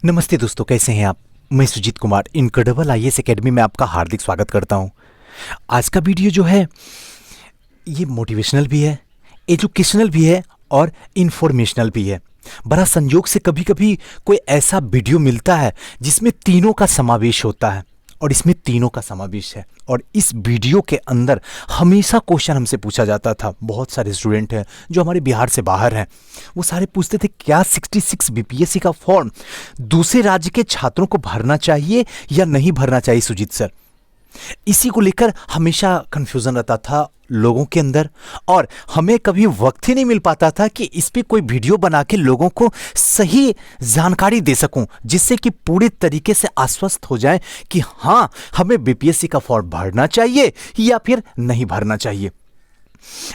नमस्ते दोस्तों, कैसे हैं आप। मैं Sujeet Kumar incredible IAS academy में आपका हार्दिक स्वागत करता हूं। आज का वीडियो जो है ये मोटिवेशनल भी है, एजुकेशनल भी है और इन्फॉर्मेशनल भी है। बड़ा संयोग से कभी कभी कोई ऐसा वीडियो मिलता है जिसमें तीनों का समावेश होता है और इसमें तीनों का समावेश है। और इस वीडियो के अंदर हमेशा क्वेश्चन हमसे पूछा जाता था, बहुत सारे स्टूडेंट हैं जो हमारे बिहार से बाहर हैं, वो सारे पूछते थे क्या 66 बीपीएससी का फॉर्म दूसरे राज्य के छात्रों को भरना चाहिए या नहीं भरना चाहिए सुजीत सर। इसी को लेकर हमेशा कंफ्यूजन रहता था लोगों के अंदर और हमें कभी वक्त ही नहीं मिल पाता था कि इस पे कोई वीडियो बना के लोगों को सही जानकारी दे सकूं, जिससे कि पूरी तरीके से आश्वस्त हो जाए कि हाँ, हमें बीपीएससी का फॉर्म भरना चाहिए या फिर नहीं भरना चाहिए।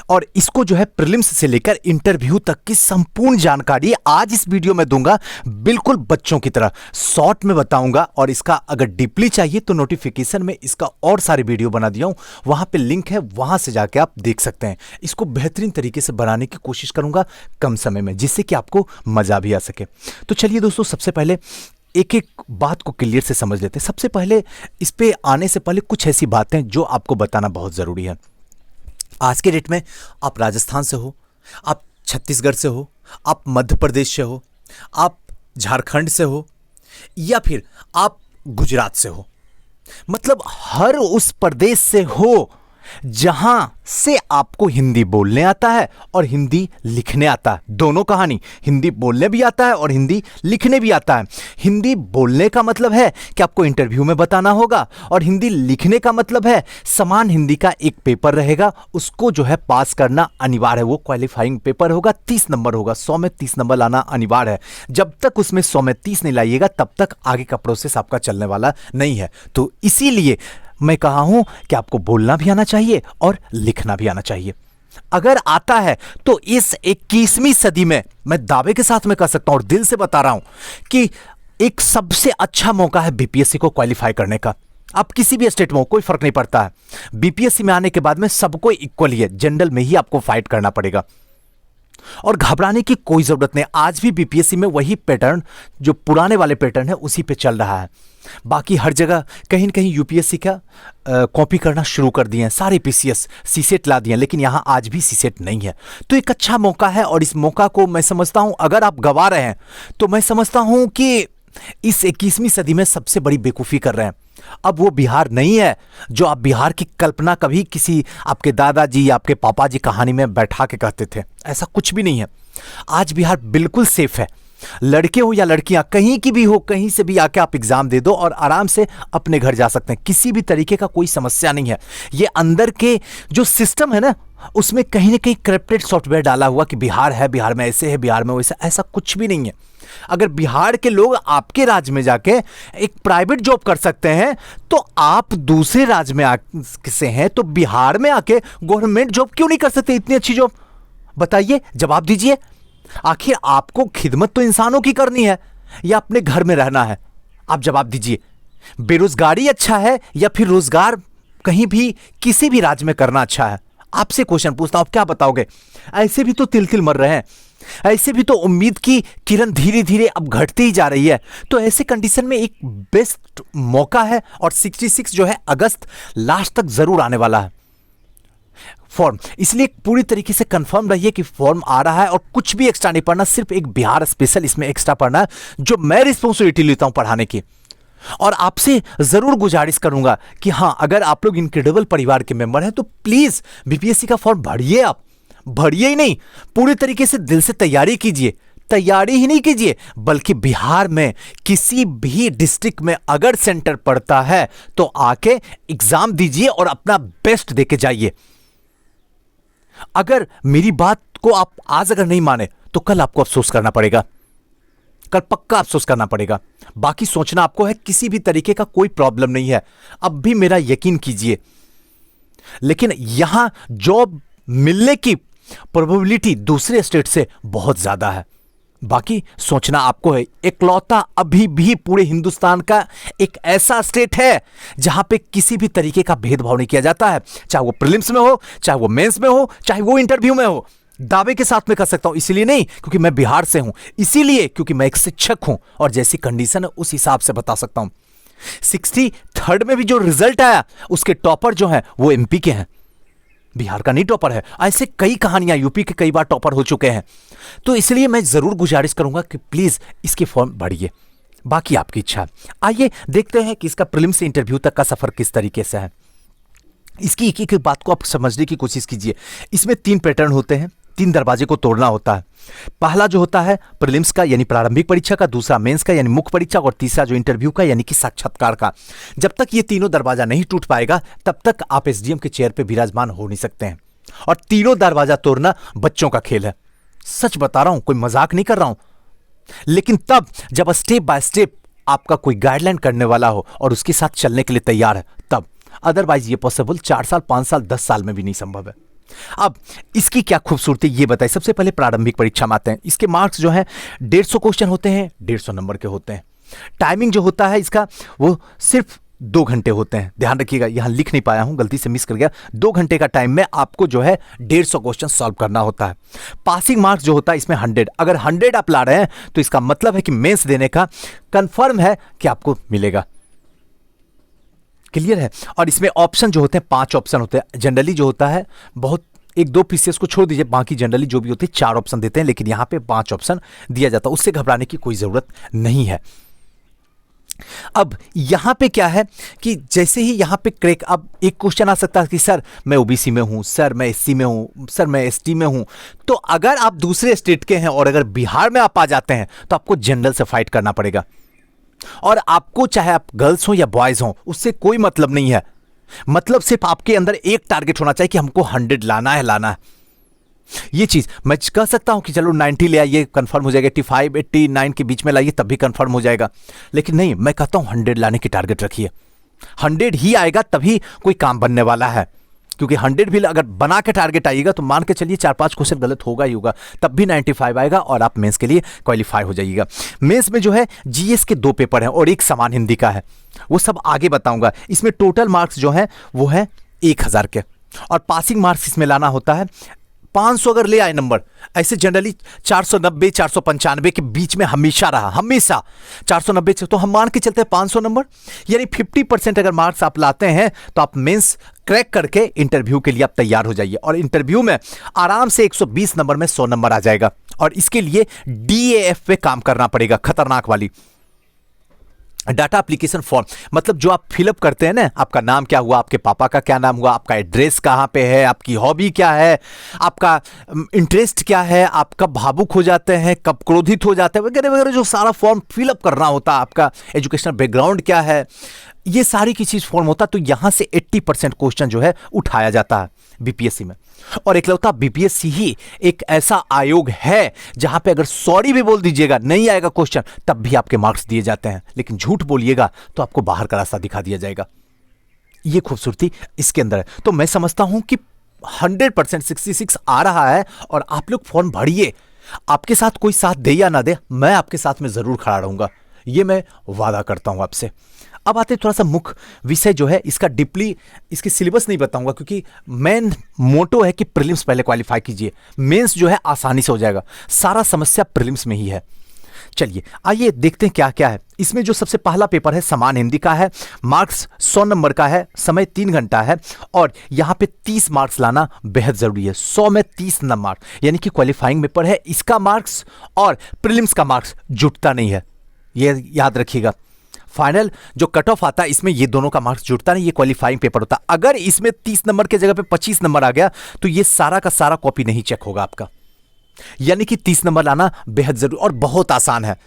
और इसको जो है प्रीलिम्स से लेकर इंटरव्यू तक की संपूर्ण जानकारी आज इस वीडियो में दूंगा, बिल्कुल बच्चों की तरह शॉर्ट में बताऊंगा। और इसका अगर डीपली चाहिए तो नोटिफिकेशन में इसका और सारे वीडियो बना दिया हूं, वहां पे लिंक है, वहां से जाके आप देख सकते हैं। इसको बेहतरीन तरीके से बनाने की कोशिश करूंगा कम समय में, जिससे कि आपको मजा भी आ सके। तो चलिए दोस्तों, सबसे पहले एक एक बात को क्लियर से समझ लेते हैं। सबसे पहले इस पे आने से पहले कुछ ऐसी बातें जो आपको बताना बहुत जरूरी है। आज के डेट में आप राजस्थान से हो, आप छत्तीसगढ़ से हो, आप मध्य प्रदेश से हो, आप झारखंड से हो या फिर आप गुजरात से हो, मतलब हर उस प्रदेश से हो जहां से आपको हिंदी बोलने आता है और हिंदी लिखने आता है। दोनों कहानी, हिंदी बोलने भी आता है और हिंदी लिखने भी आता है। हिंदी बोलने का मतलब है कि आपको इंटरव्यू में बताना होगा और हिंदी लिखने का मतलब है समान हिंदी का एक पेपर रहेगा, उसको जो है पास करना अनिवार्य है। वो क्वालिफाइंग पेपर होगा, 30 नंबर होगा, 100 में 30 नंबर लाना अनिवार्य है। जब तक उसमें 100 में 30 नहीं लाइएगा तब तक आगे का प्रोसेस आपका चलने वाला नहीं है। तो इसीलिए मैं कहा हूं कि आपको बोलना भी आना चाहिए और लिखना भी आना चाहिए। अगर आता है तो इस 21वीं सदी में मैं दावे के साथ में कह सकता हूं और दिल से बता रहा हूं कि एक सबसे अच्छा मौका है बीपीएससी को क्वालिफाई करने का। आप किसी भी स्टेट में हो, कोई फर्क नहीं पड़ता है। बीपीएससी में आने के बाद में सबको इक्वली है, जनरल में ही आपको फाइट करना पड़ेगा और घबराने की कोई जरूरत नहीं। आज भी बीपीएससी में वही पैटर्न, जो पुराने वाले पैटर्न है, उसी पे चल रहा है। बाकी हर जगह कहीं न कहीं यूपीएससी का कॉपी करना शुरू कर दिए हैं, सारे पीसीएस सीसेट ला दिए हैं, लेकिन यहां आज भी सीसेट नहीं है। तो एक अच्छा मौका है और इस मौका को मैं समझता हूं, अगर आप गवा रहे हैं तो मैं समझता हूं कि इस 21वीं सदी में सबसे बड़ी बेवकूफ़ी कर रहे हैं। अब वो बिहार नहीं है जो आप बिहार की कल्पना कभी किसी आपके दादाजी या आपके पापा जी कहानी में बैठा के कहते थे, ऐसा कुछ भी नहीं है। आज बिहार बिल्कुल सेफ है। लड़के हो या लड़कियां, कहीं की भी हो, कहीं से भी आके आप एग्जाम दे दो और आराम से अपने घर जा सकते हैं। किसी भी तरीके का कोई समस्या नहीं है। ये अंदर के जो सिस्टम है ना, उसमें कहीं ना कहीं करप्टेड सॉफ्टवेयर डाला हुआ कि बिहार है, बिहार में ऐसे है, बिहार में वैसे, ऐसा कुछ भी नहीं है। अगर बिहार के लोग आपके राज्य में जाके एक प्राइवेट जॉब कर सकते हैं तो आप दूसरे राज्य में से हैं तो बिहार में आके गवर्नमेंट जॉब क्यों नहीं कर सकते? इतनी अच्छी जॉब, बताइए, जवाब दीजिए। आखिर आपको खिदमत तो इंसानों की करनी है या अपने घर में रहना है? आप जवाब दीजिए। बेरोजगारी अच्छा है या फिर रोजगार कहीं भी किसी भी राज्य में करना अच्छा है? आपसे क्वेश्चन पूछता हूं, आप क्या बताओगे? ऐसे भी तो तिल तिल मर रहे हैं, ऐसे भी तो उम्मीद की किरण धीरे धीरे अब घटती ही जा रही है। तो ऐसे कंडीशन में एक बेस्ट मौका है और 66 जो है अगस्त लास्ट तक जरूर आने वाला है फॉर्म। इसलिए पूरी तरीके से कंफर्म रहिए कि फॉर्म आ रहा है और कुछ भी एक्स्ट्रा नहीं पढ़ना, सिर्फ एक बिहार स्पेशल इसमें एक्स्ट्रा पढ़ना है, जो मैं रिस्पॉन्सिबिलिटी लेता हूं पढ़ाने की। और आपसे जरूर गुजारिश करूंगा कि हां, अगर आप लोग इनक्रेडिबल परिवार के मेंबर हैं तो प्लीज बीपीएससी का फॉर्म भरिए। आप भरिए ही नहीं, पूरी तरीके से दिल से तैयारी कीजिए। तैयारी ही नहीं कीजिए बल्कि बिहार में किसी भी डिस्ट्रिक्ट में अगर सेंटर पड़ता है तो आके एग्जाम दीजिए और अपना बेस्ट देके जाइए। अगर मेरी बात को आप आज अगर नहीं माने तो कल आपको अफसोस करना पड़ेगा, कल पक्का अफसोस करना पड़ेगा। बाकी सोचना आपको है, किसी भी तरीके का कोई प्रॉब्लम नहीं है, अब भी मेरा यकीन कीजिए। लेकिन यहां जॉब मिलने की प्रोबेबिलिटी दूसरे स्टेट से बहुत ज्यादा है। बाकी सोचना आपको है। इकलौता अभी भी पूरे हिंदुस्तान का एक ऐसा स्टेट है जहां पे किसी भी तरीके का भेदभाव नहीं किया जाता है, चाहे वो प्रीलिम्स में हो, चाहे वो मेंस में हो, चाहे वो इंटरव्यू में हो। दावे के साथ में कर सकता हूं, इसीलिए नहीं क्योंकि मैं बिहार से हूं, इसीलिए क्योंकि मैं एक शिक्षक हूं और जैसी कंडीशन है उस हिसाब से बता सकता हूं। 63rd में भी जो रिजल्ट आया उसके टॉपर जो है वो एमपी के हैं, बिहार का नहीं टॉपर है। ऐसे कई कहानियां, यूपी के कई बार टॉपर हो चुके हैं। तो इसलिए मैं जरूर गुजारिश करूंगा कि प्लीज इसकी फॉर्म भरिए, बाकी आपकी इच्छा। आइए देखते हैं कि इसका प्रीलिम्स से इंटरव्यू तक का सफर किस तरीके से है। इसकी एक एक बात को आप समझने की कोशिश कीजिए। इसमें 3 पैटर्न होते हैं, 3 दरवाजे को तोड़ना होता है। पहला जो होता है प्रीलिम्स का यानी प्रारंभिक परीक्षा का, दूसरा मेंस का यानी मुख्य परीक्षा, और तीसरा जो इंटरव्यू का यानी कि साक्षात्कार का। जब तक ये तीनों दरवाजा नहीं टूट पाएगा तब तक आप एसडीएम के चेयर पे विराजमान हो नहीं सकते हैं। और तीनों दरवाजा तोड़ना बच्चों का खेल है, सच बता रहा हूं, कोई मजाक नहीं कर रहा हूं। लेकिन तब जब स्टेप बाय स्टेप आपका कोई गाइडलाइन करने वाला हो और उसके साथ चलने के लिए तैयार है तब, अदरवाइज ये पॉसिबल 4 साल 5 साल 10 साल में भी नहीं संभव है। अब इसकी क्या खूबसूरती ये बताइए। सबसे पहले प्रारंभिक परीक्षा में आते हैं। इसके मार्क्स जो है 150 क्वेश्चन होते हैं, 150 नंबर के होते हैं। टाइमिंग जो होता है इसका वो सिर्फ 2 घंटे होते हैं। ध्यान रखिएगा, यहां लिख नहीं पाया हूं, गलती से मिस कर गया। 2 घंटे का टाइम में आपको जो है 150 क्वेश्चन सॉल्व करना होता है। पासिंग मार्क्स जो होता है इसमें 100, अगर 100 आप ला रहे हैं तो इसका मतलब है कि मेंस देने का कंफर्म है कि आपको मिलेगा। क्लियर है। और इसमें ऑप्शन जो होते हैं 5 ऑप्शन होते हैं। जनरली जो होता है बहुत 1-2 पीसेस को छोड़ दीजिए, बाकी जनरली जो भी होते हैं 4 ऑप्शन देते हैं, लेकिन यहां पे 5 ऑप्शन दिया जाता है। उससे घबराने की कोई जरूरत नहीं है। अब यहां पे क्या है कि जैसे ही यहां पे क्रैक, अब एक क्वेश्चन आ सकता है कि सर मैं ओबीसी में हूं, सर मैं एससी में हूं, सर मैं एसटी में हूं। तो अगर आप दूसरे स्टेट के हैं और अगर बिहार में आप आ जाते हैं तो आपको जनरल से फाइट करना पड़ेगा। और आपको चाहे आप गर्ल्स हो या बॉयज हो उससे कोई मतलब नहीं है। मतलब सिर्फ आपके अंदर एक टारगेट होना चाहिए कि हमको 100 लाना है। ये चीज मैं कह सकता हूं कि चलो 90 ले आइए, कंफर्म हो जाएगा। 85 89 के बीच में लाइए तब भी कंफर्म हो जाएगा। लेकिन नहीं, मैं कहता हूं 100 लाने की टारगेट रखिए। 100 ही आएगा तभी कोई काम बनने वाला है। क्योंकि 100 भी अगर बना के टारगेट आइएगा तो मान के चलिए 4-5 क्वेश्चन गलत होगा ही होगा, तब भी 95 आएगा और आप मेंस के लिए क्वालिफाई हो जाइएगा। मेंस में जो है जीएस के 2 पेपर हैं और एक समान हिंदी का है, वो सब आगे बताऊंगा। इसमें टोटल मार्क्स जो है वो है 1000 के, और पासिंग मार्क्स इसमें लाना होता है 500 अगर ले आए नंबर। ऐसे जनरली 490 495 के बीच में हमेशा रहा, हमेशा 490 से, तो हम मान के चलते हैं 500 नंबर, यानी 50% अगर मार्क्स आप लाते हैं तो आप मेंस क्रैक करके इंटरव्यू के लिए आप तैयार हो जाइए। और इंटरव्यू में आराम से 120 नंबर में 100 नंबर आ जाएगा। और इसके लिए डीएएफ पे काम करना पड़ेगा, खतरनाक वाली डाटा एप्लीकेशन फॉर्म। मतलब जो आप फिलअप करते हैं ना, आपका नाम क्या हुआ, आपके पापा का क्या नाम हुआ, आपका एड्रेस कहाँ पे है, आपकी हॉबी क्या है, आपका इंटरेस्ट क्या है, आप कब भावुक हो जाते हैं, कब क्रोधित हो जाते हैं, वगैरह वगैरह, जो सारा फॉर्म फिलअप करना होता है। आपका एजुकेशनल बैकग्राउंड क्या है, ये सारी की चीज फॉर्म होता है। तो यहां से 80% क्वेश्चन जो है उठाया जाता है बीपीएससी में। और इकलौता बीपीएससी ही एक ऐसा आयोग है जहां पे अगर सॉरी भी बोल दीजिएगा, नहीं आएगा क्वेश्चन, तब भी आपके मार्क्स दिए जाते हैं। लेकिन झूठ बोलिएगा तो आपको बाहर का रास्ता दिखा दिया जाएगा। ये खूबसूरती इसके अंदर है। तो मैं समझता हूं कि 100% 66 आ रहा है और आप लोग फॉर्म भरिए। आपके साथ कोई साथ दे या ना दे, मैं आपके साथ में जरूर खड़ा रहूंगा, ये मैं वादा करता हूं आपसे। अब आते हैं थोड़ा सा मुख्य विषय जो है इसका, डीपली इसके सिलेबस नहीं बताऊंगा क्योंकि मेन मोटो है कि प्रीलिम्स पहले क्वालिफाई कीजिए, मेंस जो है आसानी से हो जाएगा। सारा समस्या प्रीलिम्स में ही है। चलिए आइए देखते हैं क्या क्या है इसमें। जो सबसे पहला पेपर है समान हिंदी का है, मार्क्स 100 नंबर का है, समय 3 घंटा है और यहां पे 30 मार्क्स लाना बेहद जरूरी है। 100 में 30 नंबर यानी कि क्वालिफाइंग पेपर है। इसका मार्क्स और प्रीलिम्स का मार्क्स जुटता नहीं है, ये याद रखिएगा। फाइनल जो कट ऑफ आता है इसमें ये दोनों का मार्क्स जुड़ता नहीं, ये क्वालिफाइंग पेपर होता है। अगर इसमें 30 नंबर के जगह पे 25 नंबर आ गया तो ये सारा का सारा कॉपी नहीं चेक होगा आपका। यानी कि 30 नंबर लाना बेहद जरूरी और बहुत आसान है।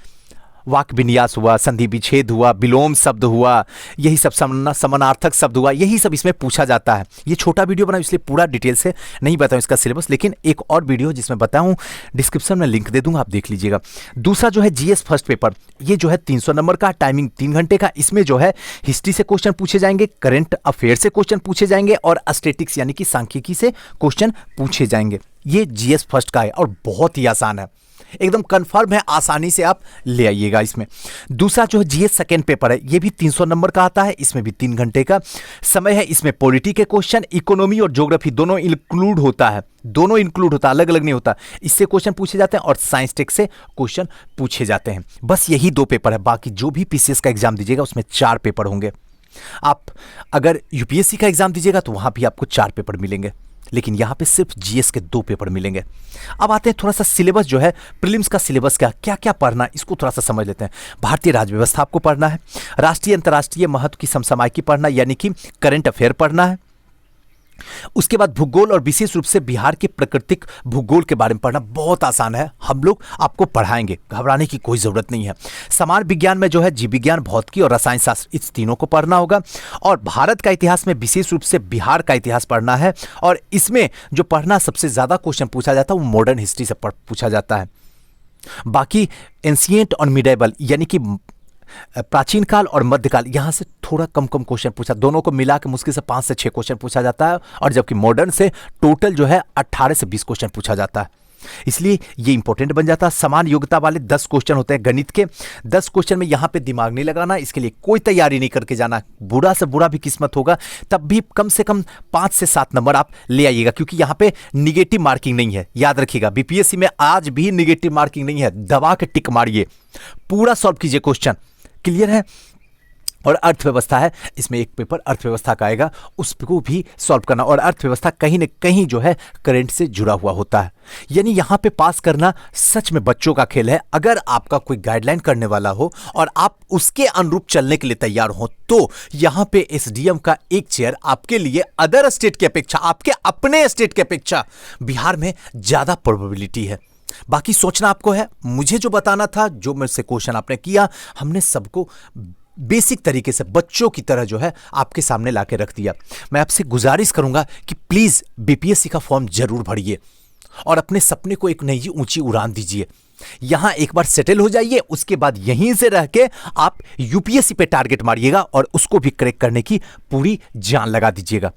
वाक्य विन्यास हुआ, संधि विच्छेद हुआ, विलोम शब्द हुआ, यही सब समानार्थक शब्द हुआ, यही सब इसमें पूछा जाता है। ये छोटा वीडियो बनाऊं इसलिए पूरा डिटेल से नहीं बताऊं इसका सिलेबस, लेकिन एक और वीडियो जिसमें बताऊं डिस्क्रिप्शन में लिंक दे दूंगा, आप देख लीजिएगा। दूसरा जो है जीएस फर्स्ट पेपर, ये जो है 300 नंबर का, टाइमिंग 3 घंटे का। इसमें जो है हिस्ट्री से क्वेश्चन पूछे जाएंगे, करंट अफेयर से क्वेश्चन पूछे जाएंगे और स्टैटिस्टिक्स यानी कि सांख्यिकी से क्वेश्चन पूछे जाएंगे। ये जीएस फर्स्ट का है और बहुत ही आसान है। एकदम कंफर्म है, आसानी से आप ले आइएगा इसमें। दूसरा जो है जीएस सेकेंड पेपर है, ये भी 300 नंबर का आता है, इसमें भी 3 घंटे का समय है। इसमें पॉलिटी के क्वेश्चन, इकोनॉमी और ज्योग्राफी दोनों इंक्लूड होता है, दोनों इंक्लूड होता है, अलग अलग नहीं होता। इससे क्वेश्चन पूछे जाते हैं और साइंस टेक से क्वेश्चन पूछे जाते हैं। बस यही 2 पेपर है, बाकी जो भी पीसीएस का एग्जाम दीजिएगा उसमें 4 पेपर होंगे। आप अगर यूपीएससी का एग्जाम दीजिएगा तो वहां भी आपको 4 पेपर मिलेंगे, लेकिन यहां पे सिर्फ जीएस के 2 पेपर मिलेंगे। अब आते हैं थोड़ा सा सिलेबस जो है, प्रीलिम्स का सिलेबस क्या क्या पढ़ना है इसको थोड़ा सा समझ लेते हैं। भारतीय राज्य व्यवस्था आपको पढ़ना है, राष्ट्रीय अंतर्राष्ट्रीय महत्व की समसामयिकी पढ़ना यानी कि करंट अफेयर पढ़ना है। उसके बाद भूगोल और विशेष रूप से बिहार के प्राकृतिक भूगोल के बारे में पढ़ना बहुत आसान है, हम लोग आपको पढ़ाएंगे, घबराने की कोई जरूरत नहीं है। समाज विज्ञान में जो है जीव विज्ञान, भौतिकी और रसायन शास्त्र, इस तीनों को पढ़ना होगा। और भारत का इतिहास में विशेष रूप से बिहार का इतिहास पढ़ना है, और इसमें जो पढ़ना सबसे ज्यादा क्वेश्चन पूछा जाता है वो मॉडर्न हिस्ट्री से पूछा जाता है। बाकी एंशिएंट और मिडेवल यानी कि प्राचीन काल और मध्यकाल, यहां से थोड़ा कम क्वेश्चन पूछा, दोनों को मिला के मुश्किल से 5 से 6 क्वेश्चन पूछा जाता है, और जबकि मॉडर्न से टोटल जो है 18 से 20 क्वेश्चन पूछा जाता है, इसलिए ये इंपॉर्टेंट बन जाता है। समान योग्यता वाले 10 क्वेश्चन होते हैं गणित के। 10 क्वेश्चन में यहां पे दिमाग नहीं लगाना, इसके लिए कोई तैयारी नहीं करके जाना, बुरा से बुरा भी किस्मत होगा तब भी कम से कम 5 से 7 नंबर आप ले आइएगा, क्योंकि यहां पे निगेटिव मार्किंग नहीं है, याद रखिएगा। बीपीएससी में आज भी निगेटिव मार्किंग नहीं है, दबा के टिक मारिए, पूरा सॉल्व कीजिए क्वेश्चन, क्लियर है। और अर्थव्यवस्था है, इसमें एक पेपर अर्थव्यवस्था का आएगा, उसको भी सॉल्व करना। और अर्थव्यवस्था कहीं न कहीं जो है करंट से जुड़ा हुआ होता है, यानी यहां पे पास करना सच में बच्चों का खेल है। अगर आपका कोई गाइडलाइन करने वाला हो और आप उसके अनुरूप चलने के लिए तैयार हो, तो यहां पे एसडीएम का एक चेयर आपके लिए अदर स्टेट की अपेक्षा, आपके अपने स्टेट की अपेक्षा बिहार में ज्यादा प्रोबेबिलिटी है। बाकी सोचना आपको है, मुझे जो बताना था, जो मुझसे क्वेश्चन आपने किया, हमने सबको बेसिक तरीके से बच्चों की तरह जो है आपके सामने लाके रख दिया। मैं आपसे गुजारिश करूंगा कि प्लीज बीपीएससी का फॉर्म जरूर भरिए और अपने सपने को एक नई ऊंची उड़ान दीजिए। यहां एक बार सेटल हो जाइए, उसके बाद यहीं से रह के आप यूपीएससी पे टारगेट मारिएगा और उसको भी क्रैक करने की पूरी जान लगा दीजिएगा।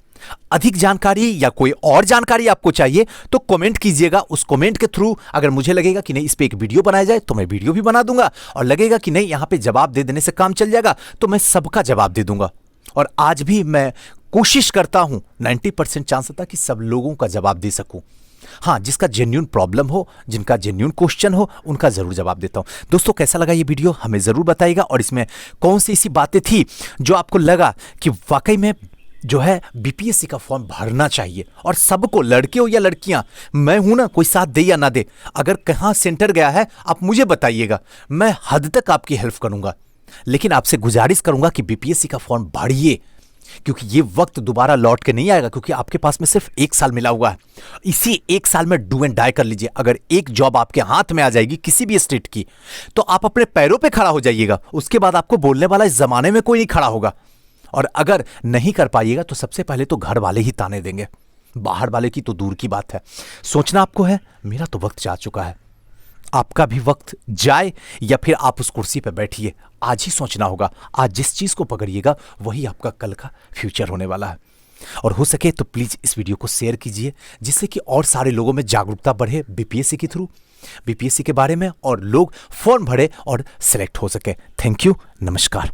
अधिक जानकारी या कोई और जानकारी आपको चाहिए तो कमेंट कीजिएगा। उस कमेंट के थ्रू अगर मुझे लगेगा कि नहीं इस पे एक वीडियो बनाया जाए तो मैं वीडियो भी बना दूंगा, और लगेगा कि नहीं यहां पे जवाब दे देने से काम चल जाएगा तो मैं सबका जवाब दे दूंगा। और आज भी मैं कोशिश करता हूं, 90% चांस होता है कि सब लोगों का जवाब दे सकूं। हाँ, जिसका जेन्युइन प्रॉब्लम हो, जिनका जेन्युइन क्वेश्चन हो, उनका जरूर जवाब देता हूं। दोस्तों कैसा लगा ये वीडियो हमें जरूर बताइएगा, और इसमें कौन सी ऐसी बातें थी जो आपको लगा कि वाकई में जो है बीपीएससी का फॉर्म भरना चाहिए। और सबको, लड़के हो या लड़कियां, मैं हूं ना, कोई साथ दे या ना दे, अगर कहां सेंटर गया है आप मुझे बताइएगा, मैं हद तक आपकी हेल्प करूंगा। लेकिन आपसे गुजारिश करूंगा कि बीपीएससी का फॉर्म भरिए, क्योंकि ये वक्त दोबारा लौट के नहीं आएगा, क्योंकि आपके पास में सिर्फ 1 साल मिला हुआ है। इसी 1 साल में डू एंड डाई कर लीजिए। अगर एक जॉब आपके हाथ में आ जाएगी किसी भी स्टेट की, तो आप अपने पैरों पे खड़ा हो जाइएगा, उसके बाद आपको बोलने वाला इस जमाने में कोई नहीं खड़ा होगा। और अगर नहीं कर पाइएगा तो सबसे पहले तो घर वाले ही ताने देंगे, बाहर वाले की तो दूर की बात है। सोचना आपको है, मेरा तो वक्त जा चुका है, आपका भी वक्त जाए या फिर आप उस कुर्सी पर बैठिए, आज ही सोचना होगा। आज जिस चीज को पकड़िएगा वही आपका कल का फ्यूचर होने वाला है। और हो सके तो प्लीज इस वीडियो को शेयर कीजिए, जिससे कि और सारे लोगों में जागरूकता बढ़े बीपीएससी के थ्रू, बीपीएससी के बारे में, और लोग फॉर्म भरे और सिलेक्ट हो सके। थैंक यू, नमस्कार।